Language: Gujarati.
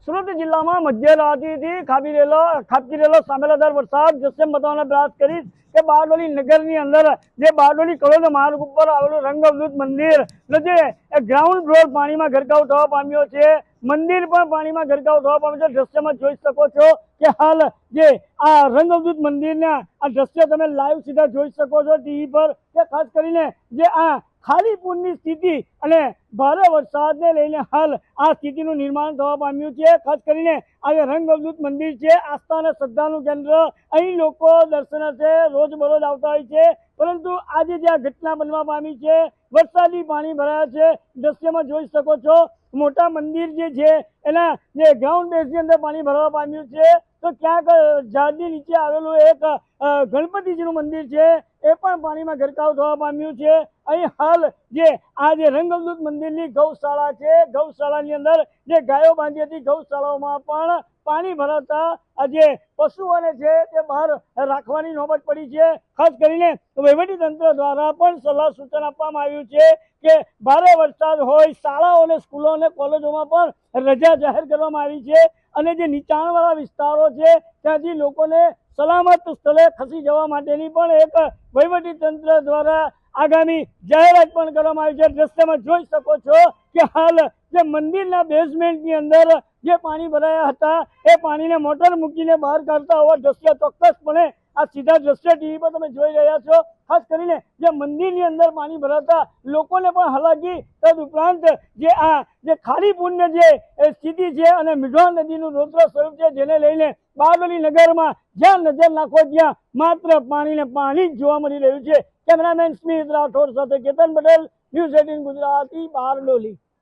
સુરત જિલ્લામાં મધ્યરાત્રિથી ખાબકી રહેલો સામેલાધાર વરસાદ જશે બતાવવાનો પ્રયાસ કરીશ કે બારડોલી નગરની અંદર જે બારડોલી કલોલ માર્ગ ઉપર આવેલું રંગઅવધૂત મંદિર જે ગ્રાઉન્ડ ફ્લોર પાણીમાં ગરકાવ થવા પામ્યો છે, મંદિર પણ પાણીમાં ગરકાવ થવા પામ્યો છે। દ્રશ્યમાં જોઈ શકો છો કે હાલ જે આ રંગઅવધૂત મંદિરના આ દ્રશ્ય તમે લાઈવ સીધા જોઈ શકો છો ટીવી પર કે ખાસ કરીને જે આ ખાલી પૂરની સ્થિતિ અને ભારે વરસાદને લઈને હાલ આ સ્થિતિનું નિર્માણ થવા પામ્યું છે। ખાસ કરીને આ જે રંગઅવધૂત મંદિર છે, આસ્થા અને શ્રદ્ધાનું કેન્દ્ર, અહીં લોકો દર્શનાર્થે રોજબરોજ આવતા હોય છે, પરંતુ આજે જે આ ઘટના બનવા પામી છે, વરસાદી પાણી ભરાયા છે। દ્રશ્યમાં જોઈ શકો છો મોટા મંદિર જે છે એના જે ગ્રાઉન્ડ બેઝની અંદર પાણી ભરવા પામ્યું છે, તો ક્યાંક ઝાડની નીચે આવેલું એક ગણપતિજીનું મંદિર છે એ પણ પાણીમાં ગરકાવ થવા પામ્યું છે। અહીં હાલ જે આ જે રંગઅવધૂત મંદિરની ગૌશાળા છે, ગૌશાળાની અંદર જે ગાયો બાંધી હતી, ગૌશાળાઓમાં પણ પાણી ભરાતા જે પશુઓને છે તે બહાર રાખવાની નોબત પડી છે। ખાસ કરીને વહીવટીતંત્ર દ્વારા પણ સલાહ સૂચન આપવામાં આવ્યું છે કે ભારે વરસાદ હોય, શાળાઓ અને સ્કૂલો અને કોલેજોમાં પણ રજા જાહેર કરવામાં આવી છે અને જે નીચાણવાળા વિસ્તારો છે ત્યાંથી લોકોને સલામત સ્થળે ખસી જવા માટેની પણ એક વહીવટીતંત્ર દ્વારા આગામી જાહેરાત પણ કરવામાં આવી છે। દ્રશ્યમાં જોઈ શકો છો કે હાલ જે મંદિરના બેઝમેન્ટની અંદર જે પાણી ભરાયા હતા એ પાણીને મોટર મૂકીને બહાર કાઢતા હોવા દ્રશ્ય ચોક્કસપણે આ સીધા દ્રશ્ય ટીવી પર તમે જોઈ રહ્યા છો। ખાસ કરીને જે મંદિરની અંદર પાણી ભરાતા લોકોને પણ હાલાકી, તદ ઉપરાંત જે ખાલી પૂર્ણ જે સ્થિતિ છે અને મિઢવા નદીનું રૌદ્ર સ્વરૂપ છે, જેને લઈને બારડોલી નગરમાં જ્યાં નજર નાખો ત્યાં માત્ર પાણીને પાણી જ જોવા મળી રહ્યું છે। કેમેરામેન સ્મિત રાઠોડ સાથે કેતન પટેલ, ન્યૂઝ 18 ગુજરાતી, બારડોલી।